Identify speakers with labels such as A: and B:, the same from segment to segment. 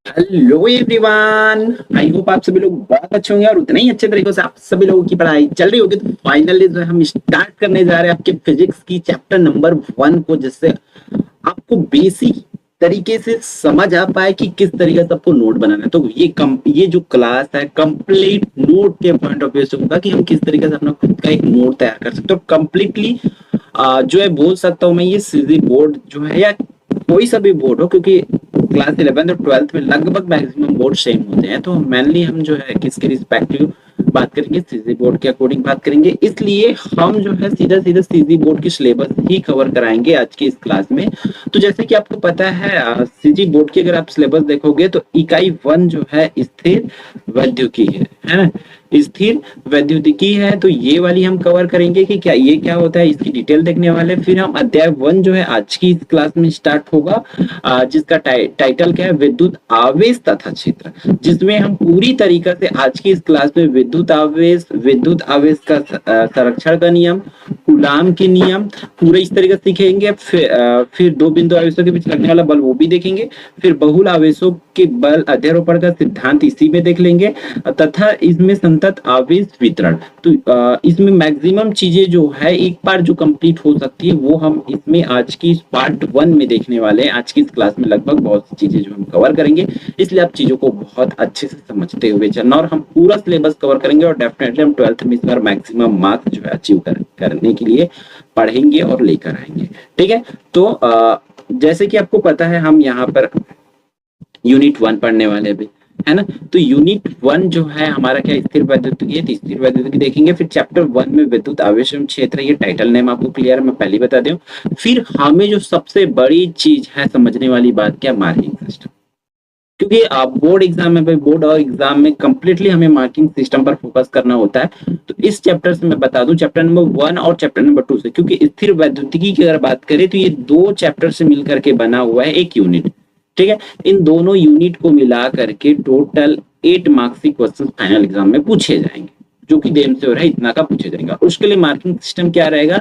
A: Hello everyone, I hope आप सभी लोग बहुत अच्छे होंगे और उतने ही अच्छे तरीके से आप सभी लोगों की पढ़ाई चल रही होगी। तो फाइनली जो है हम स्टार्ट करने जा रहे हैं आपके फिजिक्स की चैप्टर नंबर 1 को, जिससे आपको बेसिक तरीके से समझ आ पाए कि किस तरीके से आपको नोट बनाना है। तो ये जो क्लास है कंप्लीट नोट के पॉइंट ऑफ व्यू से होगा कि हम किस तरीके से अपना खुद का एक नोट तैयार कर सकते हो कंप्लीटली। जो है बोल सकता हूँ मैं, ये सीजी बोर्ड जो है या कोई सा भी बोर्ड हो, क्योंकि क्लास 11 और 12 में लगभग मैक्सिमम बोर्ड सेम होते हैं। तो मेनली हम जो है किसके रिस्पेक्टिव बात करेंगे, सीजी बोर्ड के अकॉर्डिंग बात करेंगे। इसलिए हम जो है सीधा सीधा सीजी बोर्ड की सिलेबस ही कवर कराएंगे आज की इस क्लास में। तो जैसे कि आपको पता है, सीजी बोर्ड की अगर आप सिलेबस देखोगे तो इकाई 1 जो है स्थिर वैद्युतिकी है ना। स्थिर वैद्युतिकी है, तो ये वाली हम कवर करेंगे कि क्या ये क्या होता है, इसकी डिटेल देखने वाले। फिर हम अध्याय 1 जो है आज की इस क्लास में स्टार्ट होगा, जिसका टाइटल क्या है, विद्युत आवेश तथा क्षेत्र, जिसमें हम पूरी तरीके से आज की इस क्लास में विद्युत आवेश का संरक्षण का नियम, कूलाम के नियम पूरे इस तरीके से सीखेंगे। फिर दो बिंदु आवेशों के बीच लगने वाला बल वो भी देखेंगे। फिर बहुल आवेशों के बल अध्यारोपण का सिद्धांत इसी में देख लेंगे, तथा इसमें संतत आवेश वितरण। तो इसमें मैक्सिमम चीजें जो है एक बार जो कंप्लीट हो सकती है वो हम इसमें आज की पार्ट 1 में देखने वाले हैं। आज की इस क्लास में लगभग बहुत सी चीजें जो हम कवर करेंगे, इसलिए आप चीजों को बहुत अच्छे से समझते हुए चलना, और हम पूरा सिलेबस कवर करेंगे और डेफिनेटली हम 12th में इस बार मैक्सिमम मार्क्स जो है अचीव करने के लिए पढ़ेंगे और लेकर आएंगे। ठीक है, तो जैसे कि आपको पता है हम यहाँ पर यूनिट 1 पढ़ने वाले भी है ना। तो यूनिट 1 जो है हमारा क्या, स्थिर वैद्युतिकी है, तो स्थिर वैद्युतिकी देखेंगे। फिर चैप्टर 1 में विद्युत आवेश एवं क्षेत्र, ये टाइटल नेम आपको क्लियर है, मैं पहले बता दूं। फिर हमें जो सबसे बड़ी चीज है समझने वाली बात, क्या, मार्किंग सिस्टम। क्योंकि आप बोर्ड एग्जाम में, भाई बोर्ड और एग्जाम में कंप्लीटली हमें मार्किंग सिस्टम पर फोकस करना होता है। तो इस चैप्टर से मैं बता दूं, चैप्टर नंबर 1 और चैप्टर नंबर 2 से, क्योंकि स्थिर वैद्युतिकी की अगर बात करें तो ये दो चैप्टर से मिलकर के बना हुआ है एक यूनिट। ठीक है, इन दोनों यूनिट को मिला करके टोटल 8 मार्क्स के क्वेश्चन फाइनल एग्जाम में पूछे जाएंगे, जो कि देम से हो रहा है इतना का पूछे जाएगा। उसके लिए मार्किंग सिस्टम क्या रहेगा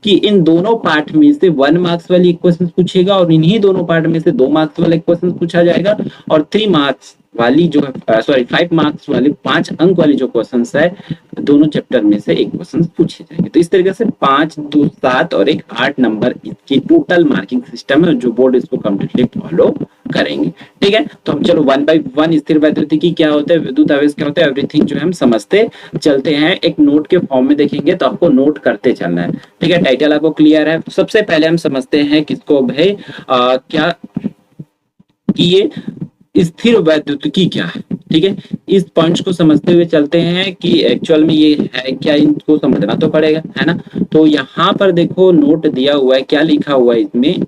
A: कि इन दोनों पार्ट में से 1 मार्क्स वाली क्वेश्चन पूछेगा, और इन्हीं दोनों पार्ट में से 2 मार्क्स वाले क्वेश्चन पूछा जाएगा, और 3 मार्क्स वाली जो है, सॉरी 5 मार्क्स वाली 5 अंक वाली जो क्वेश्चन है, दोनों चैप्टर में से एक क्वेश्चन पूछे जाएंगे। तो इस तरीके से 5, 2, 7 और एक 8 नंबर इसकी टोटल मार्किंग सिस्टम है, जो बोर्ड इसको कम्प्लीटली फॉलो करेंगे। ठीक है, तो हम चलो 1 by 1 स्थिर वैद्युतिकी क्या होता है, विद्युत आवेश क्या होता है, एवरीथिंग जो है हम समझते चलते हैं। एक नोट के फॉर्म में देखेंगे तो आपको नोट करते चलना है। ठीक है, टाइटल आपको क्लियर है। सबसे पहले हम समझते हैं किसको भाई, क्या कि ये स्थिर वैद्युतिकी क्या है। ठीक है, इस पॉइंट्स को समझते हुए चलते हैं कि एक्चुअल में ये है क्या, इनको समझना तो पड़ेगा, है ना। तो यहाँ पर देखो नोट दिया हुआ है, क्या लिखा हुआ है इसमें,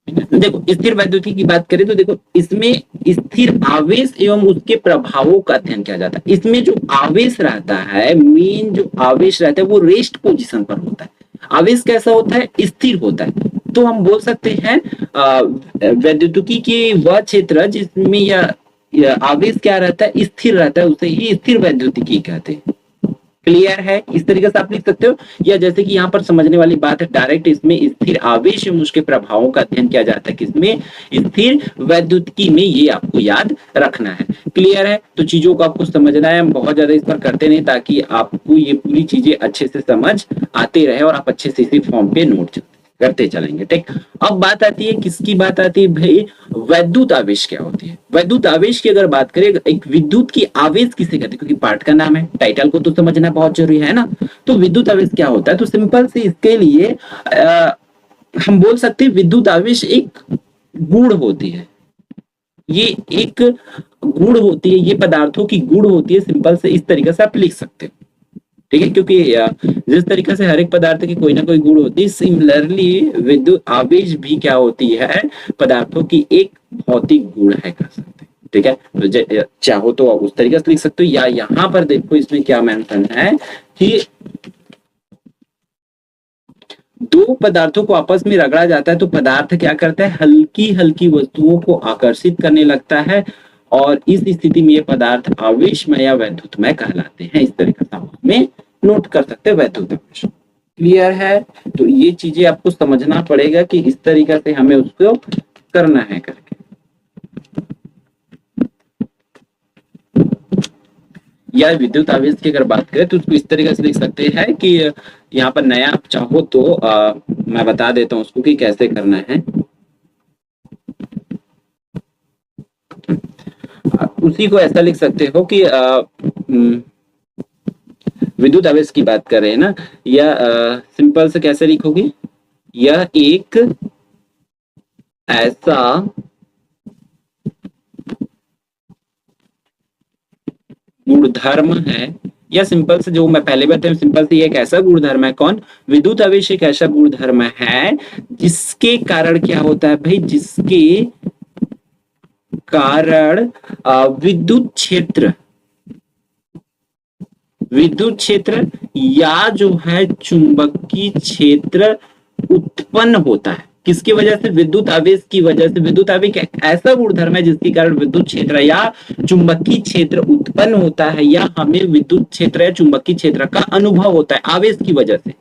A: देखो स्थिर वैद्युतिकी की बात करें तो देखो इसमें स्थिर आवेश एवं उसके प्रभावों का अध्ययन किया जाता है। इसमें जो आवेश रहता है, मेन जो आवेश रहता है वो रेस्ट पोजीशन पर होता है। आवेश कैसा होता है, स्थिर होता है। तो हम बोल सकते हैं वैद्युतिकी के वह क्षेत्र जिसमें यह आवेश क्या रहता है, स्थिर रहता है, उसे ही स्थिर वैद्युतिकी कहते हैं। क्लियर है, इस तरीके से आप लिख सकते हो। या जैसे कि यहाँ पर समझने वाली बात है, डायरेक्ट इसमें स्थिर आवेश एवं उसके प्रभावों का अध्ययन किया जाता है, किसमें, स्थिर वैद्युतिकी में। ये आपको याद रखना है। क्लियर है, तो चीजों को आपको समझना है। हम बहुत ज्यादा इस पर करते नहीं, ताकि आपको ये पूरी चीजें अच्छे से समझ आते रहे और आप अच्छे से इसी फॉर्म पे नोट करते चलेंगे। ठीक, अब बात आती है, किसकी बात आती है भाई, वैद्युत आवेश क्या होती है। वैद्युत आवेश की अगर बात करें, एक विद्युत की आवेश किसे कहते हैं, क्योंकि पार्ट का नाम है, टाइटल को तो समझना बहुत जरूरी है ना। तो विद्युत आवेश क्या होता है, तो सिंपल से इसके लिए हम बोल सकते हैं विद्युत आवेश एक गुण होती है। ये एक गुण होती है, ये पदार्थों की गुण होती है। सिंपल से इस तरीके से आप लिख सकते हो। ठीक है, क्योंकि जिस तरीके से हर एक पदार्थ की कोई ना कोई गुण होती है, सिमिलरली विद्युत आवेश भी क्या होती है, पदार्थों की एक भौतिक गुण है, कह सकते हैं। ठीक है, तो चाहो तो उस तरीके से लिख सकते हो, या यहाँ पर देखो इसमें क्या मेंशन है कि दो पदार्थों को आपस में रगड़ा जाता है तो पदार्थ क्या करता है, हल्की हल्की वस्तुओं को आकर्षित करने लगता है, और इस स्थिति में ये पदार्थ आवेशमय या वैद्युतमय कहलाते हैं। इस तरीके से आप में नोट कर सकते हैं वैद्युत आवेश। क्लियर है, तो ये चीजें आपको समझना पड़ेगा कि इस तरीके से हमें उसको करना है करके। या विद्युत आवेश की अगर बात करें तो उसको इस तरीके से लिख सकते हैं कि यहाँ पर नया आप चाहो तो मैं बता देता हूँ उसको कि कैसे करना है। उसी को ऐसा लिख सकते हो कि विद्युत आवेश की बात कर रहे हैं ना, या सिंपल से कैसे लिखोगे, यह एक ऐसा गुणधर्म है, या सिंपल से जो मैं पहले बताया सिंपल से, ये एक ऐसा गुणधर्म है, कौन, विद्युत आवेश एक ऐसा गुणधर्म है जिसके कारण क्या होता है भाई, जिसके कारण विद्युत क्षेत्र या जो है चुंबकीय क्षेत्र उत्पन्न होता है। किसकी वजह से, विद्युत आवेश की वजह से। विद्युत आवेश एक ऐसा गुणधर्म है जिसके कारण विद्युत क्षेत्र या चुंबकीय क्षेत्र उत्पन्न होता है, या हमें विद्युत क्षेत्र या चुंबकीय क्षेत्र का अनुभव होता है आवेश की वजह से।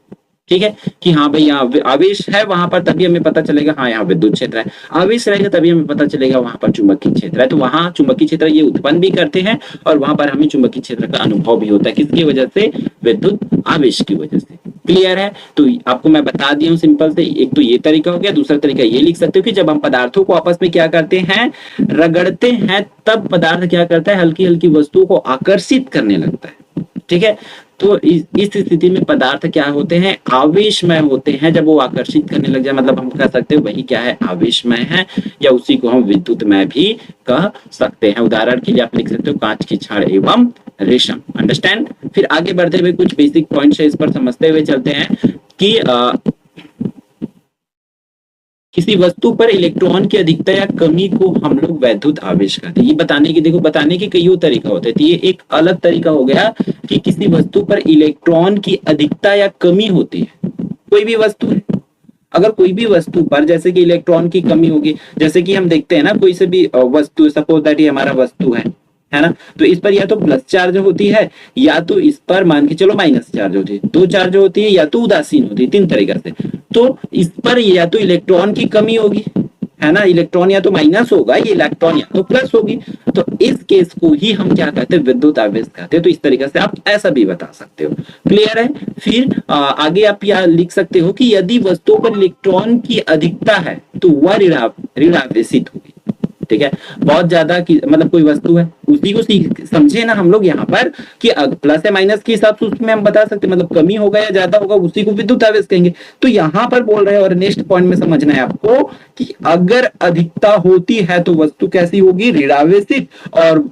A: ठीक है, कि हाँ भाई यहाँ आवेश है वहां पर, तभी हमें पता चलेगा हाँ यहाँ विद्युत क्षेत्र है। आवेश रहेगा तभी हमें पता चलेगा वहां पर चुंबकीय क्षेत्र है। तो वहां चुंबकीय क्षेत्र ये उत्पन्न भी करते हैं और वहां पर हमें चुंबकीय क्षेत्र का अनुभव भी होता है। किसकी वजह से, विद्युत आवेश की वजह से। क्लियर है, तो आपको मैं बता दिया हूँ सिंपल से। एक तो ये तरीका हो गया, दूसरा तरीका ये लिख सकते हो कि जब हम पदार्थों को आपस में क्या करते हैं, रगड़ते हैं, तब पदार्थ क्या करता है, हल्की हल्की वस्तुओं को आकर्षित करने लगता है। ठीक है, तो इस स्थिति में पदार्थ क्या होते हैं, आवेशमय होते हैं। जब वो आकर्षित करने लग जाए, मतलब हम कह सकते हैं वही क्या है, आवेशमय है, या उसी को हम विद्युतमय भी कह सकते हैं। उदाहरण के लिए आप लिख सकते हो कांच की छड़ एवं रेशम। अंडरस्टैंड। फिर आगे बढ़ते हुए कुछ बेसिक पॉइंट्स है, इस पर समझते हुए चलते हैं कि किसी वस्तु पर इलेक्ट्रॉन की अधिकता या कमी को हम लोग वैद्युत आवेश कहते हैं। ये बताने की, देखो बताने के कई तरीका होते हैं। तो ये एक अलग तरीका हो गया कि किसी वस्तु पर इलेक्ट्रॉन की अधिकता या कमी होती है। कोई भी वस्तु है, अगर कोई भी वस्तु पर जैसे कि इलेक्ट्रॉन की कमी होगी, जैसे कि हम देखते हैं ना कोई से भी वस्तु, सपोज दैट ये हमारा वस्तु है ना, तो इस पर या तो प्लस चार्ज होती है, या तो इस पर मान के चलो माइनस चार्ज होती है। दो चार्ज होती है, या तो उदासीन होती है, तीन तरीका से। तो इस पर या तो इलेक्ट्रॉन की कमी होगी, है ना, इलेक्ट्रॉन या तो माइनस होगा, ये इलेक्ट्रॉन या तो प्लस होगी। तो इस केस को ही हम क्या कहते हैं, विद्युत आवेश कहते हैं। तो इस तरीके से आप ऐसा भी बता सकते हो। क्लियर है। फिर आगे आप यह लिख सकते हो कि यदि वस्तु पर इलेक्ट्रॉन की अधिकता है तो वह ऋणावेशित होगी। ठीक है, बहुत ज्यादा की मतलब कोई वस्तु है, उसी को समझे ना हम लोग यहाँ पर कि प्लस या माइनस के हिसाब से उसमें हम बता सकते, मतलब कमी होगा या ज्यादा होगा, उसी को विद्युत आवेश कहेंगे। तो यहाँ पर बोल रहे हैं, और नेक्स्ट पॉइंट में समझना है आपको कि अगर अधिकता होती है तो वस्तु कैसी होगी, ऋणावेशित, और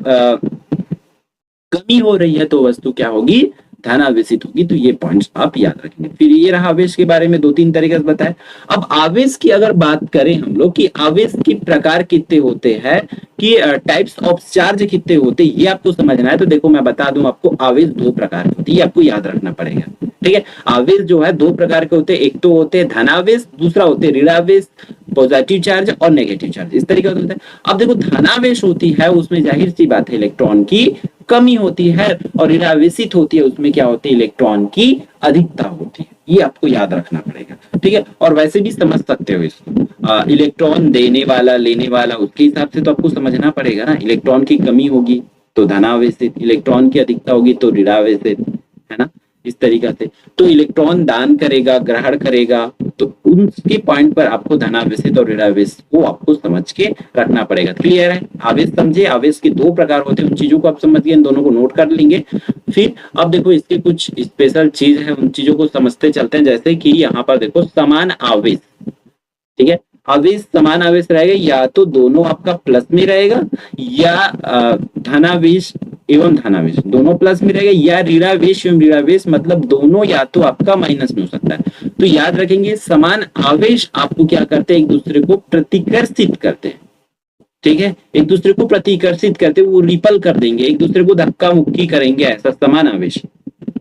A: कमी हो रही है तो वस्तु क्या होगी, धनावेशित होगी। तो ये पॉइंट्स आप याद रखेंगे। फिर ये रहा आवेश के बारे में दो तीन तरीके से बताए। अब आवेश की अगर बात करें हम लोग कि आवेश के प्रकार कितने होते हैं, कि टाइप्स ऑफ चार्ज कितने होते हैं, ये आपको समझना है। तो देखो मैं बता दूं आपको, आवेश दो प्रकार के होते हैं, ये आपको याद रखना पड़ेगा। ठीक है, आवेश जो है दो प्रकार के होते हैं, एक तो होते हैं धनावेश, दूसरा होते हैं ऋणावेश, पॉजिटिव चार्ज और नेगेटिव चार्ज, इस तरीके से होता है। अब देखो धनावेश होती है, उसमें जाहिर सी बात है इलेक्ट्रॉन की कमी होती है, और ऋणावेशित होती है, उसमें क्या होती है, इलेक्ट्रॉन की अधिकता होती है। ये आपको याद रखना पड़ेगा। ठीक है, और वैसे भी समझ सकते हो इसको, इलेक्ट्रॉन देने वाला लेने वाला, उसके हिसाब से तो आपको समझना पड़ेगा ना। इलेक्ट्रॉन की कमी होगी तो धनावेशित, इलेक्ट्रॉन की अधिकता होगी तो ऋणावेशित, है ना, इस तरीका से। तो इलेक्ट्रॉन दान करेगा, ग्रहण करेगा, तो उनके पॉइंट पर आपको धनावेशित और ऋणावेश को आपको समझ के रखना पड़ेगा। क्लियर है। आवेश समझे, आवेश के दो प्रकार होते हैं, उन चीजों को आप समझ गए, इन दोनों को नोट कर लेंगे। फिर अब देखो इसके कुछ स्पेशल चीज है, उन चीजों को समझते चलते हैं। जैसे कि यहाँ पर देखो समान आवेश, ठीक है, आवेश समान आवेश रहेगा, या तो दोनों आपका प्लस में रहेगा, या धनावेश एवं धनावेश दोनों प्लस में रहेगा, या ऋणावेश एवं ऋणावेश मतलब दोनों या तो आपका माइनस में हो सकता है। तो याद रखेंगे समान आवेश आपको क्या करते हैं, एक दूसरे को प्रतिकर्षित करते हैं। ठीक है, एक दूसरे को प्रतिकर्षित करते, वो रिपल कर देंगे, एक दूसरे को धक्का मुक्की करेंगे, ऐसा समान आवेश।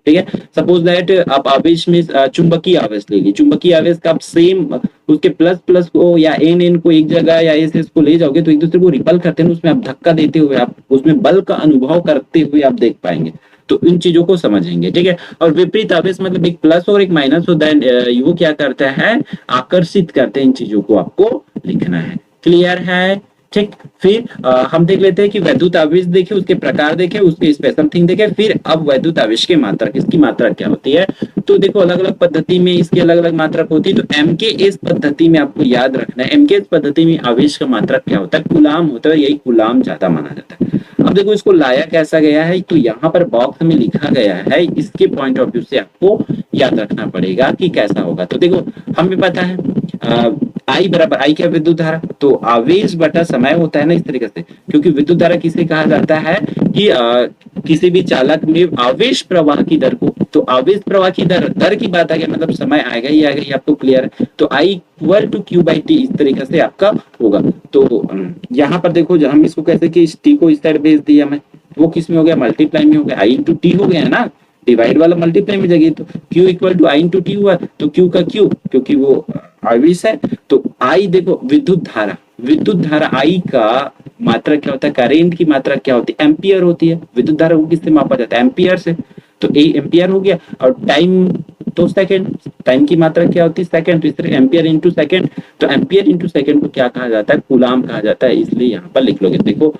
A: ठीक है, सपोज दैट आप आवेश में चुंबकीय आवेश ले लीजिए, चुंबकीय आवेश का आप सेम उसके प्लस प्लस को या एन एन को एक जगह या एस एस को ले जाओगे तो एक दूसरे को रिपल करते हैं, उसमें आप धक्का देते हुए, आप उसमें बल का अनुभव करते हुए आप देख पाएंगे। तो इन चीजों को समझेंगे। ठीक है, और विपरीत आवेश मतलब एक प्लस और एक माइनस होता है, वो क्या करता है, आकर्षित करते हैं। इन चीजों को आपको लिखना है। क्लियर है। ठीक, फिर हम देख लेते हैं कि वैद्युत आवेश देखे, उसके प्रकार देखे, उसके स्पेशल थिंग देखे, फिर अब वैद्युत आवेश की मात्रक, इसकी मात्रक क्या होती है। तो देखो अलग अलग पद्धति में इसकी अलग अलग मात्रक होती है। तो एमकेएस पद्धति में आपको याद रखना है, एमकेएस पद्धति में आवेश का मात्रक क्या होता है, कूलाम होता है, यही कूलाम ज्यादा माना जाता है। अब देखो इसको लाया कैसा गया है, तो यहाँ पर बॉक्स में लिखा गया है, इसके पॉइंट ऑफ व्यू से आपको याद रखना पड़ेगा कि कैसा होगा। तो देखो हमें पता है आई बराबर, आई क्या विद्युत धारा, तो आवेश बटा समय होता है ना इस तरीके से, क्योंकि विद्युत धारा किसे कहा जाता है कि किसी भी चालक में आवेश प्रवाह की दर को, तो आवेश प्रवाह की दर की बात आ गई, मतलब समय आएगा ही आएगा, ये आपको क्लियर है। तो I equal to q by t, इस तरीके से आपका होगा। तो यहाँ पर देखो जब हम इसको कैसे कि इस टी को इस साइड भेज दिया मैं, वो किस में हो गया, मल्टीप्लाई में हो गया, आई इंटू टी हो गया है ना, डिवाइड वाला मल्टीप्लाई में जगह, तो Q equal to I into T हुआ, तो Q का Q क्योंकि वो आवेश है, तो I देखो विद्युत धारा, विद्युत धारा I का मात्रा क्या होता है, करेंट की मात्रा क्या होती है, एम्पियर होती है। विद्युत धारा को किससे मापा जाता है, एम्पियर से, तो ए एम्पियर हो गया। और टाइम तो सेकंड, टाइम की मात्रा क्या होती है सेकंड, तो इस तरह एम्पियर इंटू सेकंड, तो एम्पियर इंटू सेकंड को क्या कहा जाता है, कूलाम कहा जाता है, इसलिए यहाँ पर लिख लोगे। देखो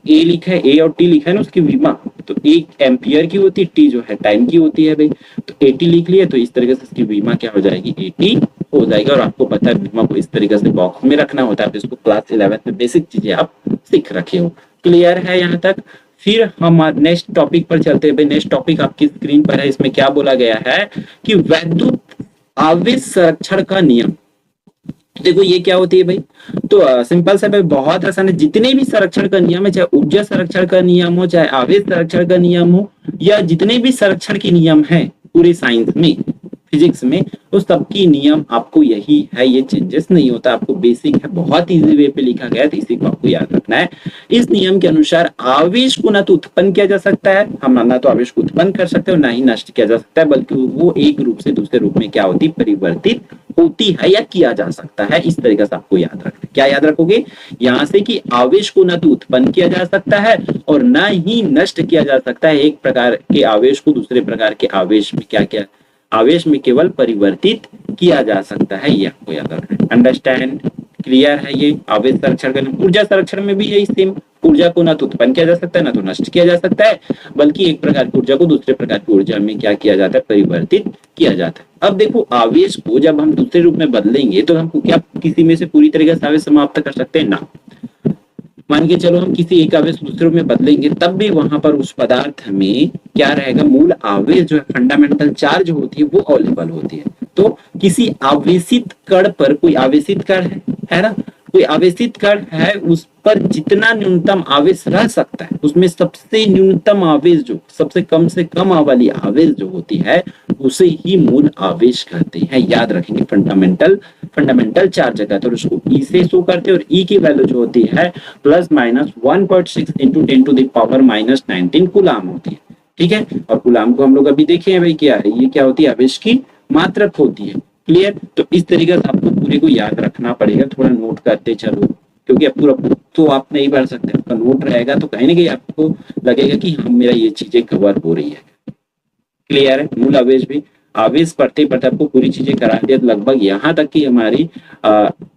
A: ए लिखा है, ए और टी लिखा है ना उसकी विमा, तो एक एम्पियर की होती है, टी जो है टाइम की होती है भाई, तो एटी लिख लिया, तो इस तरीके से इसकी विमा क्या हो जाएगी, एटी हो जाएगा। और आपको पता है विमा को इस तरीके से बॉक्स में रखना होता है, इसको क्लास 11 में बेसिक चीजें आप सीख रखे हो। क्लियर है यहाँ तक। फिर हम नेक्स्ट टॉपिक पर चलते हैं। नेक्स्ट टॉपिक आपकी स्क्रीन पर है, इसमें क्या बोला गया है कि वैद्युत आवेश संरक्षण का नियम। देखो ये क्या होती है भाई, तो सिंपल सा भाई, बहुत आसान है। जितने भी संरक्षण का नियम है, चाहे ऊर्जा संरक्षण का नियम हो, चाहे आवेश संरक्षण का नियम हो, या जितने भी संरक्षण के नियम है पूरे साइंस में, फिजिक्स में, उस सबकी नियम आपको यही है, ये चेंजेस नहीं होता। आपको बेसिक है, बहुत इजी वे पे लिखा गया है, तो इसी को आपको याद रखना है। इस नियम के अनुसार आवेश को ना तो उत्पन्न किया जा सकता है, हम ना तो आवेश को उत्पन्न कर सकते हैं, और ना ही नष्ट किया जा सकता है, बल्कि वो एक रूप से दूसरे रूप में क्या होती, परिवर्तित होती है या किया जा सकता है। इस तरीके से आपको याद रखना है। क्या याद रखोगे यहां से कि आवेश को ना तो उत्पन्न किया जा सकता है और ना ही नष्ट किया जा सकता है। एक प्रकार के आवेश को दूसरे प्रकार के आवेश में क्या क्या, आवेश में केवल परिवर्तित किया जा सकता है, ये आपको याद रखना है। अंडरस्टैंड, क्लियर है ये आवेश संरक्षण का। ऊर्जा संरक्षण में भी यही सेम, ऊर्जा को ना तो उत्पन्न किया जा सकता है ना तो नष्ट किया जा सकता है, बल्कि एक प्रकार की ऊर्जा को दूसरे प्रकार की ऊर्जा में क्या किया जाता है, परिवर्तित किया जाता है। अब देखो आवेश को जब हम दूसरे रूप में बदलेंगे तो हम क्या किसी में से पूरी तरीके से आवेश समाप्त कर सकते हैं ना। मान के चलो हम किसी एक आवेश दूसरे रूप में बदलेंगे, तब भी वहां पर उस पदार्थ में क्या रहेगा, मूल आवेश जो है, फंडामेंटल चार्ज होती है, वो अवेलेबल होती है। तो किसी आवेशित कण पर, कोई आवेशित कण है ना, कोई आवेशित कण है, उस पर जितना न्यूनतम आवेश रह सकता है, उसमें सबसे न्यूनतम आवेश जो सबसे कम से कम वाली आवेश जो होती है, उसे ही मूल आवेश कहते हैं। याद रखेंगे, फंडामेंटल चार्ज कहते हैं, उसको ई से शो करते हैं, और ई की वैल्यू जो होती है plus minus 1.6 into 10 to the power minus 19 coulomb होती है। ठीक है, और कूलाम को हम लोग अभी देखे हैं भाई क्या है, ये क्या होती है, आवेश की मात्रक होती है। क्लियर, तो इस तरीके से आपको पूरे को याद रखना पड़ेगा, थोड़ा नोट करते चलो, क्योंकि अब पूरा तो आप नहीं पढ़ सकते, आपका नोट रहेगा तो कहीं ना कहीं आपको लगेगा कि हाँ मेरा ये चीजें कवर हो रही है। क्लियर है, मूल आवेश भी, आवेश पढ़ते पढ़ते आपको पूरी चीजें करा दिया, लगभग यहाँ तक कि हमारी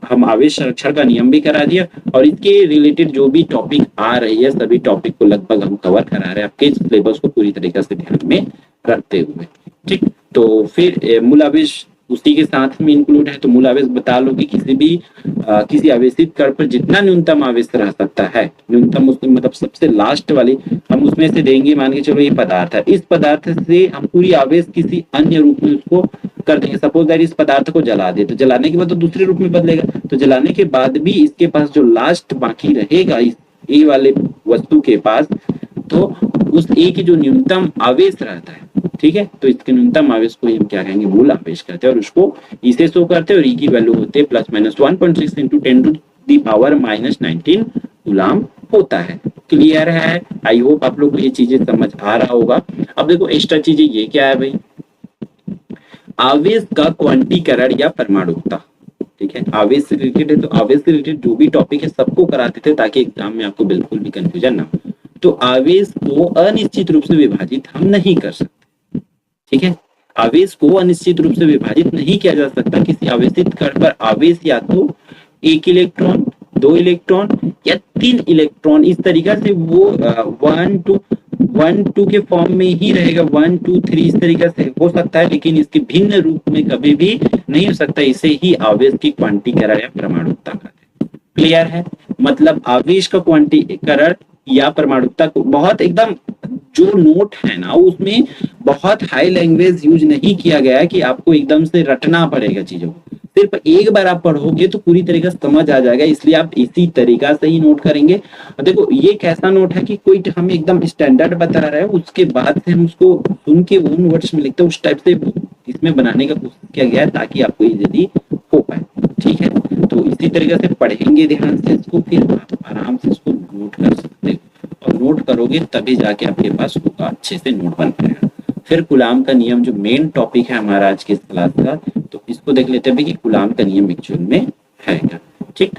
A: हम आवेश संरक्षण का नियम भी करा दिया, और इसके रिलेटेड जो भी टॉपिक आ रही है सभी टॉपिक को लगभग हम कवर करा रहे हैं, आपके सिलेबस को पूरी तरीके से ध्यान में रखते हुए। ठीक, तो फिर मूल आवेश उसी के साथ में इंक्लूड है, तो मूल आवेश बता लो कि किसी आवेशित कण पर जितना न्यूनतम आवेश रह सकता है, न्यूनतम उसमें मतलब सबसे लास्ट वाली हम उसमें से देंगे। मान के चलो ये पदार्थ है, इस पदार्थ से हम पूरी आवेश किसी अन्य रूप में उसको कर देंगे। सपोज दैट इस पदार्थ को जला दे, तो जलाने के बाद तो दूसरे रूप में बदलेगा, तो जलाने के बाद भी इसके पास जो लास्ट बाकी रहेगा इस ए वाले वस्तु के पास, तो उस ए की जो न्यूनतम आवेश रहता है, ठीक है, तो इसके न्यूनतम आवेश को हम क्या कहेंगे, मूल आवेश कहते हैं, और उसको ई से शो करते हैं, और ई की वैल्यू होते हैं plus minus 1.6 into 10 to the power minus 19 coulomb होता है। क्लियर है, आई होप आप लोग को ये चीजें समझ आ रहा होगा। अब देखो एक्स्ट्रा चीजें ये क्या है भाई, आवेश का क्वांटीकरण या परमाणुकता। ठीक है, आवेश से रिलेटेड है, तो आवेश से रिलेटेड जो भी टॉपिक है सबको कराते थे ताकि एग्जाम में आपको बिल्कुल भी कंफ्यूजन ना हो। तो आवेश को अनिश्चित रूप से विभाजित हम नहीं कर सकते। ठीक है, आवेश को अनिश्चित रूप से विभाजित नहीं किया जा सकता। किसी आवेशित कण पर आवेश या तो एक इलेक्ट्रॉन 2 इलेक्ट्रॉन या 3 इलेक्ट्रॉन, इस तरीका से वो 1 2 के फॉर्म में ही रहेगा, 1 2 3 इस तरीका से हो सकता है, लेकिन इसके भिन्न रूप में कभी भी नहीं हो सकता। इसे ही आवेश की क्वांटीकरण या परमाणुकता कहते हैं। क्लियर है? मतलब आवेश का क्वांटीकरण या परमाणुकता को बहुत एकदम जो नोट है ना उसमें बहुत हाई लैंग्वेज यूज नहीं किया गया है कि आपको एकदम से रटना पड़ेगा चीजों को। सिर्फ एक बार आप पढ़ोगे तो पूरी तरीके से समझ आ जाएगा, इसलिए आप इसी तरीका से ही नोट करेंगे। और देखो ये कैसा नोट है कि कोई हमें एकदम स्टैंडर्ड बता रहा है, उसके बाद से हम उसको सुन के उन वर्ड्स में लिखते हैं, उस टाइप से इसमें बनाने का कोशिश किया गया है ताकि आपको इजीली हो पाए। ठीक है, तो इसी तरीके से पढ़ेंगे ध्यान से इसको, फिर आप आराम से इसको नोट कर सकते हो, और नोट करोगे तभी जाके आपके पास होगा, अच्छे से नोट बन पाएगा। फिर कूलाम का नियम जो मेन टॉपिक है हमारा आज के इस क्लास का, तो इसको देख लेते हैं कि कूलाम का नियम एक्चुअल में है क्या। ठीक,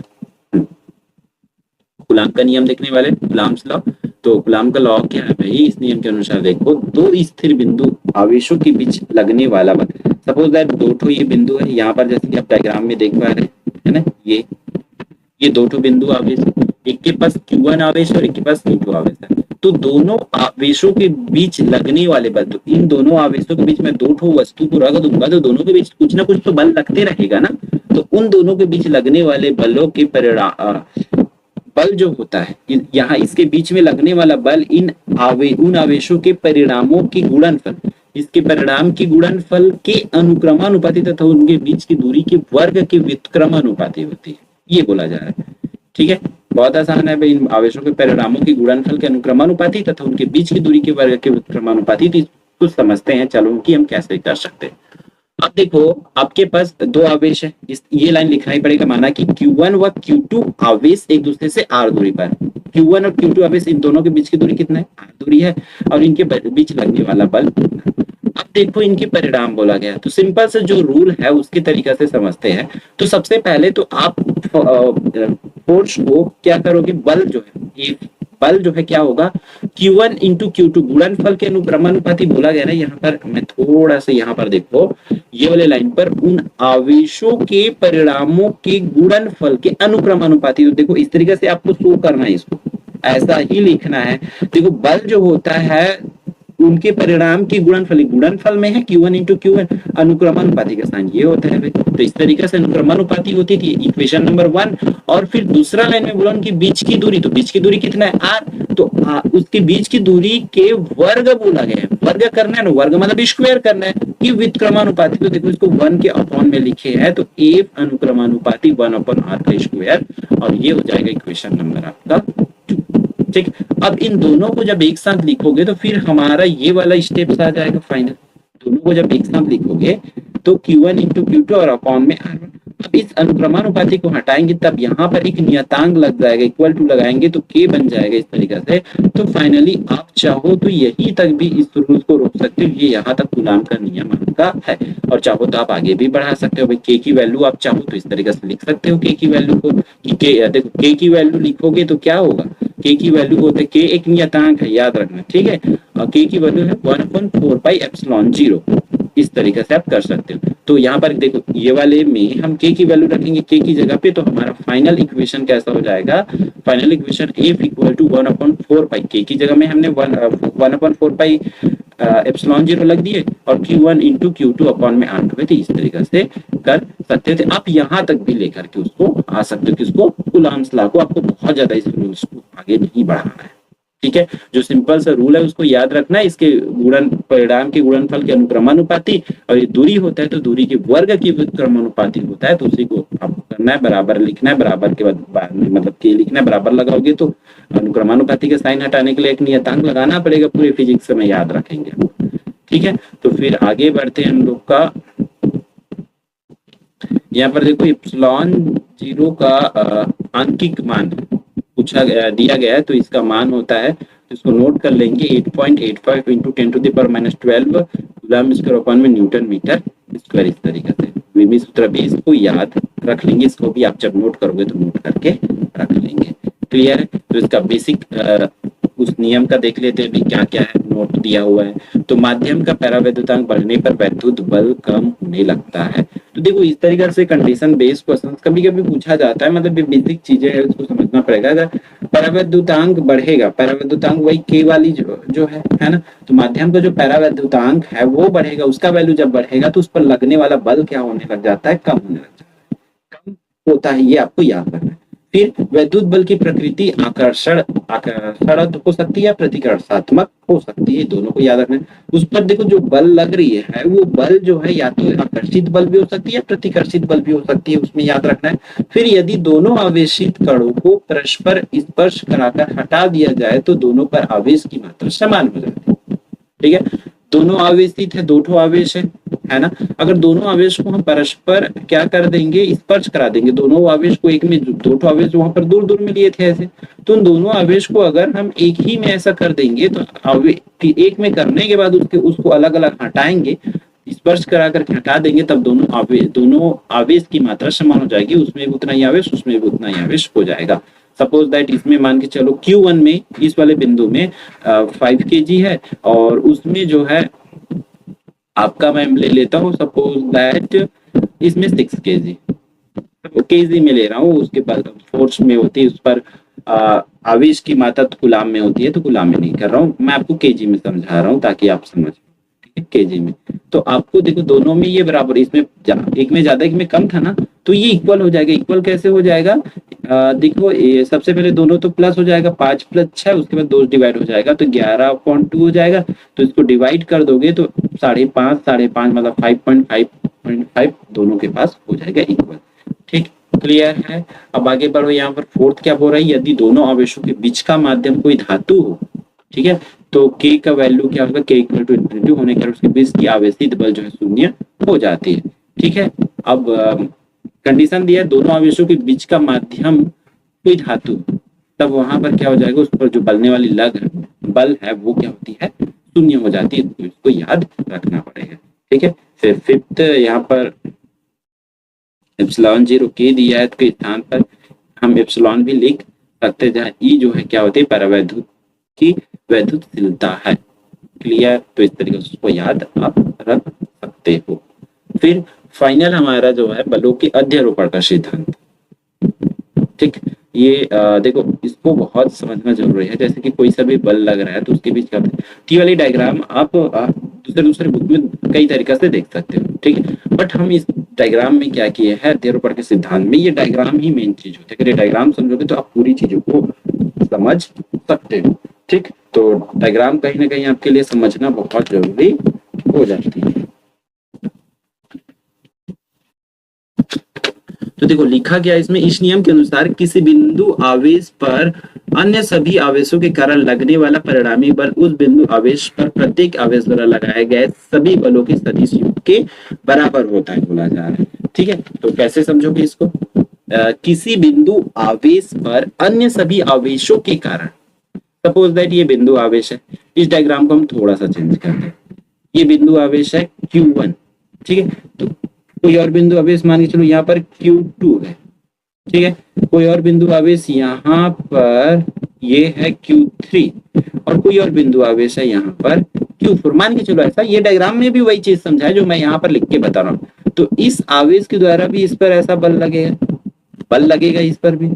A: कूलाम का नियम देखने वाले, कूलाम्स लॉ। तो कूलाम का लॉ क्या है भाई? इस नियम के अनुसार देखो, दो स्थिर बिंदु आवेशों के बीच लगने वाला बल, सपोज दैट दो ठो ये बिंदु है यहाँ पर, जैसे कि आप डायग्राम में देख पा रहे हैं ना, ये दो ठो बिंदु आवेश, एक के पास Q1 आवेश और एक के पास Q2 आवेश है। तो दोनों आवेशों के बीच लगने वाले बल, तो इन दोनों आवेशों के बीच में दो ठो वस्तु को रख दूंगा तो दोनों के बीच कुछ ना कुछ तो बल लगते रहेगा ना। तो उन दोनों के बीच लगने वाले बलों के परिणाम, बल जो होता है यहाँ इसके बीच में लगने वाला बल उन आवेशों के परिणामों की गुणनफल, इसके परिणाम की गुणनफल के अनुक्रमानुपाती तथा उनके बीच की दूरी के वर्ग के व्युत्क्रमानुपाती होती है, ये बोला जा रहा है। ठीक है, बहुत आसान है भाई, इन आवेशों के परिणामों की गुणनफल के अनुक्रमानुपाती तथा उनके बीच की दूरी के वर्ग के व्युत्क्रमानुपाती। तो इसको समझते हैं चलो कि हम कैसे कर सकते हैं। अब देखो आपके पास दो आवेश है, ये लाइन लिखना ही पड़ेगा, माना कि Q1 व Q2 आवेश एक दूसरे से r दूरी पर, Q1 और Q2 आवेश इन दोनों के बीच की दूरी कितना है? r दूरी है, और इनके बीच लगने वाला बल। अब देखो इनके परिणाम बोला गया, तो सिंपल से जो रूल है उसके तरीका से समझते हैं। तो सबसे पहले तो आप फोर्स को क्या करोगे, बल जो है, ये बल जो है क्या होगा, Q1 इंटू Q2 गुणनफल के अनुक्रमानुपाती बोला गया ना। यहाँ पर मैं थोड़ा सा यहाँ पर देखो, ये वाले लाइन पर उन आवेशों के परिणामों के गुणनफल के अनुक्रमानुपाती, तो देखो इस तरीके से आपको शो करना है, इसको ऐसा ही लिखना है। देखो बल जो होता है उनके परिणाम की गुणनफल में है Q1 इंटू Q1, अनुक्रमानुपाती का साइन ये होता है। तो इस तरीके से अनुक्रमानुपाती होती थी इक्वेशन नंबर 1। और फिर दूसरा लाइन में बोला उनकी बीच की दूरी, तो बीच की दूरी कितना है r, तो उसके बीच की दूरी के वर्ग बोला गया है, वर्ग करना है ना, वर्ग मतलब स्क्वायर करना है कि व्युत्क्रमानुपाती। तो देखो इसको 1 के अपॉन में लिखे हैं, तो a अनुक्रमानुपाती 1/r का स्क्वायर, और ये हो जाएगा इक्वेशन नंबर आपका 2। ठीक, अब इन दोनों को जब एक साथ लिखोगे तो फिर हमारा ये वाला स्टेप्स आ जाएगा फाइनल। दोनों को जब एक साथ लिखोगे तो Q1 इंटू Q2 और अपॉन में R1। अब इस अनुक्रमानुपाती को हटाएंगे तब यहाँ पर एक नियतांक लग जाएगा, इक्वल टू लगाएंगे तो K बन जाएगा इस तरीके से। तो फाइनली आप चाहो तो यही तक भी इस रूल को रोक सकते हो, ये यहाँ तक कूलाम का नियम आपका है। और चाहो तो आप आगे भी बढ़ा सकते हो भाई, K की वैल्यू आप चाहो तो इस तरीके से लिख सकते हो K की वैल्यू को, कि देखो K की वैल्यू लिखोगे तो क्या होगा, K की वैल्यू होते, K एक नियतांक है याद रखना, ठीक है, और K की वैल्यू है 1/4πε0, इस तरीके से आप कर सकते हो। तो यहाँ पर देखो ये वाले में हम K की वैल्यू रखेंगे K की जगह पे, तो हमारा फाइनल इक्वेशन कैसा हो जाएगा, final equation F equal to 1/4π, K की जगह में हमने 1/4πε0 लग दिए, और Q1 इंटू Q2 अपॉन में R2 है। तो इस तरीके से कर सकते थे आप, यहाँ तक भी लेकर के उसको आ सकते हो, किसको, कूलाम्स लॉ को। आपको बहुत ज्यादा इस रूल्स को आगे नहीं बढ़ाना है, ठीक है। जो सिंपल सा रूल है उसको याद रखना है, इसके परिणाम के गुणनफल के अनुक्रमानुपाती, और ये दूरी होता है तो दूरी के वर्ग की व्युत्क्रमानुपाती होता है, तो उसी को आपको करना है, बराबर लिखना है, बराबर के बाद मतलब के लिखना है, बराबर लगाओगे तो अनुक्रमानुपाती के साइन हटाने के लिए एक नियतांक लगाना पड़ेगा, पूरे फिजिक्स में याद रखेंगे, ठीक है। तो फिर आगे बढ़ते हैं हम लोग का, यहाँ पर देखो ε0 का आंकिक मान पूछा गया, दिया गया है, तो इसका मान होता है, तो इसको नोट कर लेंगे 8.85 इंटू 10⁻12 कूलाम स्क्वायर अपॉन में न्यूटन मीटर स्क्वायर। इस तरीके से विमी सूत्र भी इसको याद रख लेंगे, इसको भी आप जब नोट करोगे तो नोट करके रख लेंगे, क्लियर है। तो इसका बेसिक उस नियम का देख लेते हैं भी क्या क्या है, नोट दिया हुआ है। तो माध्यम का परावैद्युतांक बढ़ने पर वैद्युत बल कम होने लगता है। तो देखो इस तरीके से कंडीशन बेस्ड क्वेश्चन कभी कभी पूछा जाता है, मतलब ये बेसिक चीजें है, उसको समझना पड़ेगा। अगर परावैद्युतांक बढ़ेगा, परावैद्युतांक वही के वाली जो है ना, तो माध्यम का जो परावैद्युतांक है वो बढ़ेगा, उसका वैल्यू जब बढ़ेगा तो उस पर लगने वाला बल क्या होने लग जाता है, कम होने लग जाता है, कम होता है, ये आपको याद रखना है। फिर वैद्युत बल की प्रकृति आकर्षण हो सकती है या प्रतिकर्षात्मक हो सकती है, दोनों को याद रखना है। उस पर देखो जो बल लग रही है वो बल जो है या तो आकर्षित बल भी हो सकती है या प्रतिकर्षित बल भी हो सकती है, उसमें याद रखना है। फिर यदि दोनों आवेशित कणों को परस्पर स्पर्श कराकर हटा दिया जाए तो दोनों पर आवेश की मात्रा समान हो जाती है। ठीक है, दोनों आवेशित है, दो ठो आवेश है ना। अगर दोनों आवेश को हम परस्पर क्या कर देंगे, स्पर्श करा देंगे, दोनों आवेश को एक में, दो ठो आवेश वहां पर दूर दूर में लिए थे ऐसे, तो उन दोनों आवेश को अगर हम एक ही में ऐसा कर देंगे तो एक में करने के बाद उसको अलग अलग हटाएंगे, स्पर्श करा करके हटा देंगे, तब दोनों आवेश की मात्रा समान हो जाएगी, उसमें भी उतना ही आवेश, उसमें भी उतना ही आवेश हो जाएगा। सपोज दैट इसमें मान के चलो Q1 में, इस वाले बिंदु में 5 kg है, और उसमें जो है आपका मैं ले लेता हूँ सपोज दैट इसमें 6 kg, केजी में ले रहा हूँ, उसके बाद फोर्स में होती है, उस पर आवेश की मात्रा तो गुलाम में होती है, तो गुलाम में नहीं कर रहा हूँ मैं, आपको केजी में समझा रहा हूँ ताकि आप समझ, ठीक है, केजी में। तो आपको देखो दोनों में ये बराबर, इसमें एक में ज्यादा एक में कम था ना, तो ये इक्वल हो जाएगा। इक्वल कैसे हो जाएगा, देखो ये सबसे पहले दोनों तो प्लस हो जाएगा, 5 + 6, उसके बाद 2 डिवाइड हो जाएगा तो 11/2 हो जाएगा। तो इसको डिवाइड कर दोगे तो 5.5 मतलब 5.5 दोनों के पास हो जाएगा इक्वल। ठीक, क्लियर है। अब आगे बढ़ो, यहाँ पर फोर्थ क्या बोल रहा है, यदि दोनों आवेशों के बीच का माध्यम कोई धातु हो, ठीक है, तो K का वैल्यू क्या होगा, K = ∞ होने के कारण उसके बीच की आवेशित बल जो है शून्य हो जाती है। ठीक है, अब कंडीशन दिया है दोनों आवेशों के बीच का माध्यम कोई धातु, तब वहां पर क्या हो जाएगा, उस पर जो बलने वाली बल है वो क्या होती है, शून्य हो जाती है, तो इसको याद रखना पड़ेगा। ठीक है, फिर फिफ्थ यहाँ पर ε0 K दिया है, तो स्थान पर हम एप्सिलॉन भी लिख सकते हैं, जहाँ E जो है क्या होती है, परावैद्युत की वैद्युतशीलता है। क्लियर, तो इस तरीके से उसको याद आप रख सकते हो। फिर फाइनल हमारा जो है बलों के अध्यारोपण का सिद्धांत। ठीक, ये देखो इसको बहुत समझना जरूरी है। जैसे कि कोई सा भी बल लग रहा है तो उसके बीच क्या होता है, टी वाली डायग्राम आप दूसरे बुक में कई तरीके से देख सकते हो। ठीक है, बट हम इस डायग्राम में क्या किए हैं, अध्यारोपण के सिद्धांत में ये डायग्राम ही मेन चीज होती है। अगर ये डायग्राम समझोगे तो आप पूरी चीजों को समझ सकते हो। ठीक, तो डायग्राम कहीं ना कहीं आपके लिए समझना बहुत जरूरी हो जाती है। तो देखो लिखा गया इसमें, इस नियम के अनुसार किसी बिंदु आवेश पर अन्य सभी आवेशों के कारण लगने वाला परिणामी बल उस बिंदु आवेश पर प्रत्येक आवेश द्वारा लगाए गए सभी बलों के सदिश योग के बराबर होता है, बोला जा रहा है। ठीक है, तो कैसे समझोगे इसको, किसी बिंदु आवेश पर अन्य सभी आवेशों के कारण, सपोज दैट ये बिंदु आवेश है, इस डायग्राम को हम थोड़ा सा चेंज कर दें, ये बिंदु आवेश है Q1, ठीक है, तो कोई और बिंदु आवेश मान के चलो यहाँ पर Q2 है। ठीक है, कोई और बिंदु आवेश यहाँ पर ये है Q3, और कोई और बिंदु आवेश है यहाँ पर Q4, मान के चलो ऐसा। ये डायग्राम में भी वही चीज समझा है जो मैं यहाँ पर लिख के बता रहा हूँ। तो इस आवेश के द्वारा भी इस पर ऐसा बल लगेगा इस पर भी।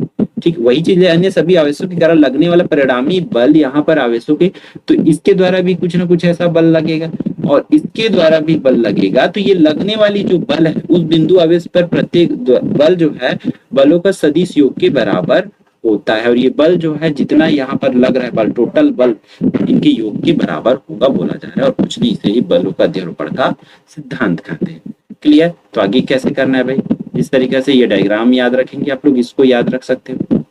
A: ठीक, वही चीज है, अन्य सभी आवेशों के कारण लगने वाला परिणामी बल यहाँ पर आवेशों के, तो इसके द्वारा भी कुछ ना कुछ ऐसा बल लगेगा और इसके द्वारा भी बल लगेगा। तो ये लगने वाली जो बल है उस बिंदु आवेश पर प्रत्येक बल जो है बलों का सदिश योग के बराबर होता है, और ये बल जो है जितना यहाँ पर लग रहा है बल, टोटल बल इनके योग के बराबर होगा, बोला जा रहा है। और कुछ नहीं, इसे ही बलों का अध्यारोपण का सिद्धांत कहते हैं। क्लियर, तो आगे कैसे करना है भाई, इस तरीके से ये डायग्राम याद रखेंगे आप लोग, इसको याद रख सकते हो।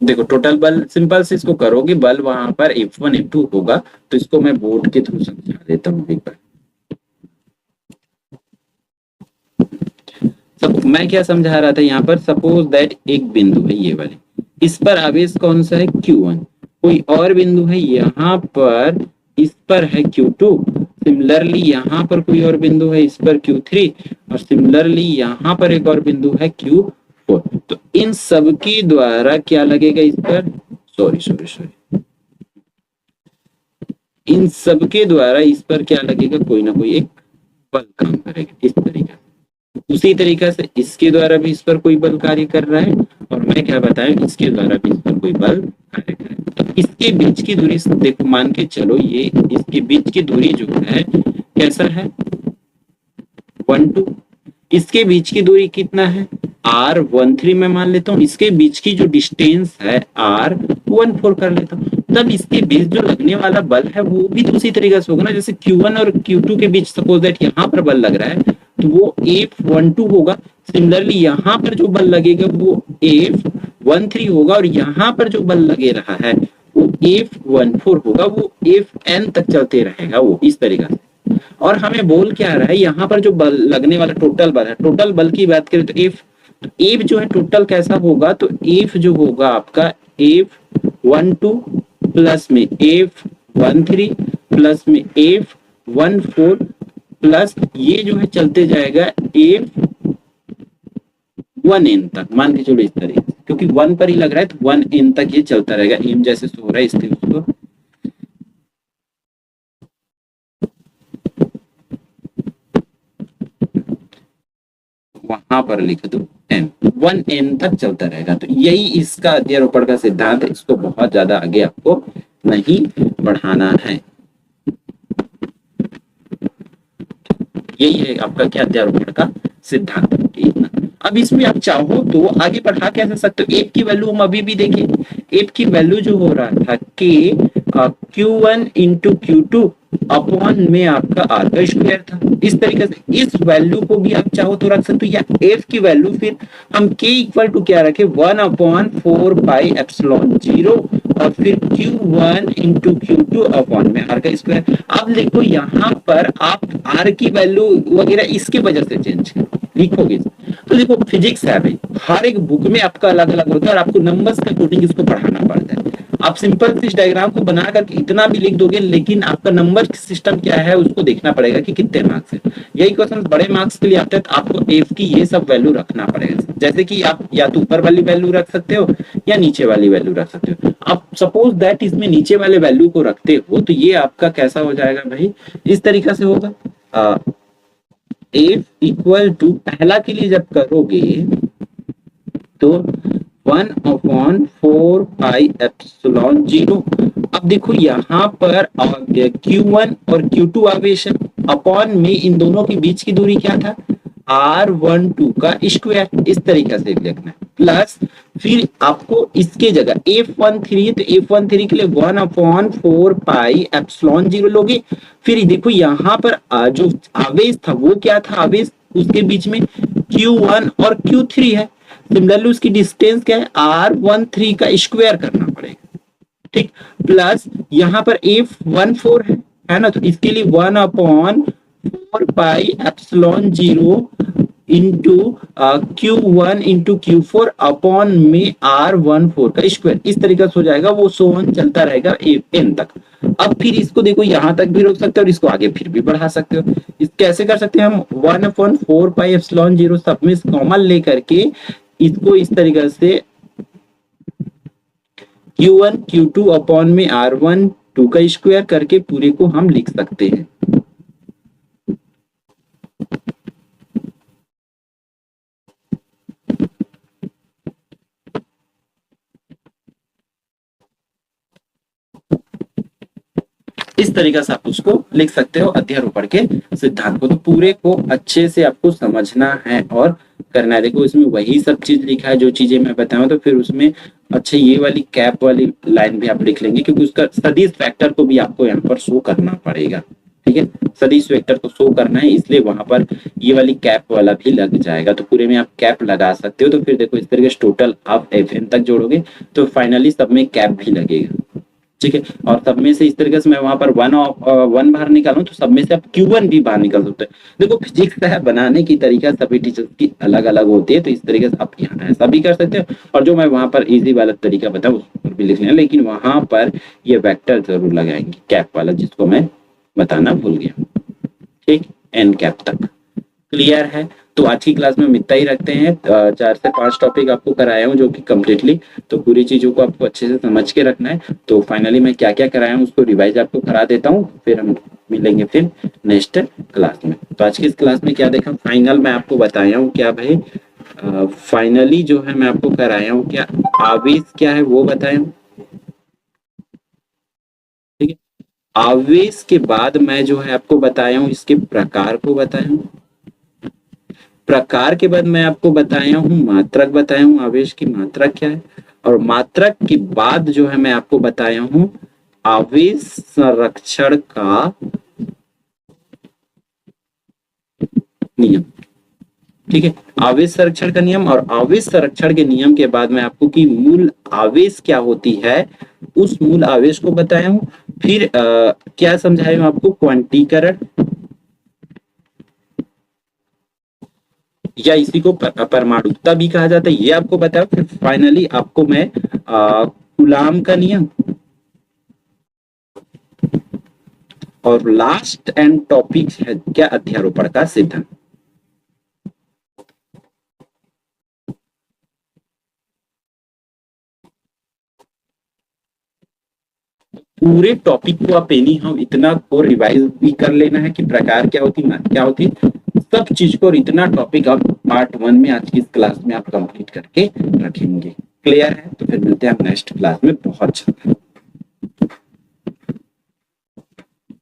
A: देखो टोटल बल, सिंपल से इसको करोगे, बल वहां पर F1 F2 होगा, तो इसको मैं बोर्ड के थ्रू समझा देता हूँ एक बार। सब मैं क्या समझा रहा था यहाँ पर, सपोज दैट एक बिंदु है ये वाले, इस पर आवेश कौन सा है Q1, कोई और बिंदु है यहाँ पर, इस पर है Q2, सिमिलरली यहाँ पर कोई और बिंदु है इस पर Q3, और सिमिलरली यहाँ पर एक और बिंदु है Q4। तो इन सबके द्वारा क्या लगेगा इस पर, सॉरी, इन सबके द्वारा इस पर क्या लगेगा, कोई ना कोई एक बल काम करेगा इस तरीके से। उसी तरीके से इसके द्वारा भी इस पर कोई बल कार्य कर रहा है, और मैं क्या बताया, इसके द्वारा भी इस पर कोई बल कार्य कर रहा है। तो इसके बीच की दूरी देखो, मान के चलो ये इसके बीच की दूरी जो है कैसा है, 1 2। इसके बीच की दूरी कितना है, R13 में मान लेता हूँ। इसके बीच की जो डिस्टेंस है R14 कर लेता हूँ। तब इसके बीच जो लगने वाला बल है वो भी तो उसी तरीके से होगा ना, जैसे Q1 और Q2 के बीच सपोज दैट यहाँ पर बल लग रहा है तो वो F12 होगा। सिमिलरली यहाँ पर जो बल लगेगा वो F13 होगा, और यहाँ पर जो बल लगे रहा है वो F14 होगा, वो Fn तक चलते रहेगा वो इस तरीके से। और हमें बोल क्या रहा है, यहाँ पर जो बल लगने वाला टोटल बल है, टोटल बल की बात करें तो एफ जो है टोटल कैसा होगा, तो एफ जो होगा आपका F12 प्लस में F13 प्लस में F14 प्लस ये जो है चलते जाएगा F1n तक, मान के चलो इस तरीके से, क्योंकि 1 पर ही लग रहा है तो 1n तक ये चलता रहेगा। एम जैसे सो रहा है इसलिए उसको वहां पर लिख दो n, 1n तक चलता रहेगा। तो यही इसका अध्यारोपण का सिद्धांत है, इसको बहुत ज्यादा आगे आपको नहीं बढ़ाना है। यही है आपका क्या, अध्यारोपण का सिद्धांत। इतना। अब इसमें आप चाहो तो आगे बढ़ा कैसे सकते हो, एफ की वैल्यू हम अभी भी देखें। एफ की वैल्यू जो हो रहा था के Q1 इंटू Q2 अपॉन में आपका आर का स्क्वायर था। इस तरीके से इस वैल्यू को भी आप चाहो तो रख सकते हो, या एफ की वैल्यू फिर हम के इक्वल टू क्या रखे, 1/4πε0 और फिर Q1 इंटू Q2 अपॉन में आर का स्क्वायर। अब देखो यहाँ पर आप आर की वैल्यू वगैरह इसके वजह से चेंज लिखोगे तो देखो फिजिक्स है भाई, हर एक बुक में आपका अलग अलग होता है और आपको नंबर्स के अकॉर्डिंग इसको पढ़ाना पड़ता है। आप सिंपल इस डायग्राम को बना करके इतना भी लिख दोगे, लेकिन आपका नंबर सिस्टम क्या है उसको देखना पड़ेगा कि कितने मार्क्स है। यही क्वेश्चन बड़े मार्क्स के लिए आते हैं तो आपको एफ की ये सब वैल्यू रखना पड़ेगा, जैसे कि आप या तो ऊपर वाली वैल्यू रख सकते हो या नीचे वाली वैल्यू रख सकते हो। आप सपोज दैट इसमें नीचे वाले वैल्यू को रखते हो तो ये आपका कैसा हो जाएगा भाई, इस तरीका से होगा। एफ इक्वल टू पहला के लिए जब करोगे तो 1/4πε0। अब देखो यहाँ पर Q1 और Q2 आवेश अपॉन में इन दोनों के बीच की दूरी क्या था, R12 का स्क्वायर, इस तरीके से लिखना है। प्लस फिर आपको इसके जगह F13 तो F13 के लिए 1/4πε0 लोगे। फिर देखो यहाँ पर जो आवेश था वो क्या था, आवेश उसके बीच में Q1 और Q3 है। सिमिलरली उसकी डिस्टेंस क्या है, R13 का स्क्वायर करना पड़ेगा, ठीक। प्लस यहाँ पर F14 है ना, तो इसके लिए 1/4πε0 into Q1 into Q4 upon में R14 का स्क्वायर, इस तरीके से हो जाएगा। वो सोन चलता रहेगा n तक। अब फिर इसको देखो यहाँ तक भी रोक सकते हो और इसको आगे फिर भी बढ़ा सकते हो। इस कैसे कर सकते हैं हम, 1/4πε0 सब में कॉमन लेकर के इसको इस तरीके से Q1 Q2 अपॉन में R12 का स्क्वायर करके पूरे को हम लिख सकते हैं। इस तरीके से आप उसको लिख सकते हो अध्यारोपण के सिद्धांत को। तो पूरे को अच्छे से आपको समझना है और करना है। देखो इसमें वही सब चीज लिखा है जो चीजें मैं बताऊं, तो फिर उसमें अच्छा ये वाली कैप वाली लाइन भी आप लिख लेंगे, क्योंकि उसका सदिश वेक्टर को भी आपको यहाँ पर शो करना पड़ेगा, ठीक है। सदिश वेक्टर को शो करना है, इसलिए वहां पर ये वाली कैप वाला भी लग जाएगा। तो पूरे में आप कैप लगा सकते हो। तो फिर देखो इस तरीके से टोटल आप Fn तक जोड़ोगे तो फाइनली सब में कैप भी लगेगा, ठीक है। और सब में से इस तरीके से मैं वहां पर वन बाहर निकालूं तो सब में से आप Q1 भी बाहर निकाल सकते हैं। देखो फिजिक्स है, बनाने की तरीका सभी टीचर्स की अलग अलग होती है, तो इस तरीके से आप यहाँ ऐसा भी कर सकते हो। और जो मैं वहां पर इजी वाला तरीका बताऊं उस पर भी लिख लेना, लेकिन वहां पर ये वेक्टर जरूर लगाएंगे कैप वाला, जिसको मैं बताना भूल गया, ठीक, एन कैप तक। क्लियर है? तो आज की क्लास में हम इतना ही रखते हैं। 4 से 5 टॉपिक आपको कराया हूँ जो कि कम्प्लीटली, तो पूरी चीजों को आपको अच्छे से समझ के रखना है। तो फाइनली मैं क्या क्या कराया हूँ उसको रिवाइज आपको करा देता हूँ, फिर हम मिलेंगे फिर नेक्स्ट क्लास में। तो आज की इस क्लास में क्या देखा, फाइनल मैं आपको बताया हूँ क्या भाई, फाइनली जो है मैं आपको कराया हूँ क्या, आवेश क्या है वो बताया हूँ, ठीक है। आवेश के बाद मैं जो है आपको बताया हूँ इसके प्रकार को बताया हूँ, प्रकार के बाद मैं आपको बताया हूँ मात्रक बताया हूँ, आवेश की मात्रक क्या है, और मात्रक के बाद जो है मैं आपको बताया हूँ आवेश संरक्षण का नियम, ठीक है। आवेश संरक्षण का नियम, और आवेश संरक्षण के नियम के बाद मैं आपको कि मूल आवेश क्या होती है उस मूल आवेश को बताया हूँ। फिर क्या समझाया हूँ आपको, क्वांटीकरण, या इसी को परमाणुकता भी कहा जाता है, ये आपको बताया। फिर फाइनली आपको मैं कूलाम का नियम, और लास्ट एंड टॉपिक है क्या, अध्यारोपण का सिद्धांत। पूरे टॉपिक को आप एनी हाउ इतना को रिवाइज भी कर लेना है कि प्रकार क्या होती, क्या होती, सब चीज को, और इतना टॉपिक आप पार्ट 1 में आज की इस क्लास में आप कंप्लीट करके रखेंगे। क्लियर है? तो फिर मिलते हैं आप नेक्स्ट क्लास में बहुत जल्द।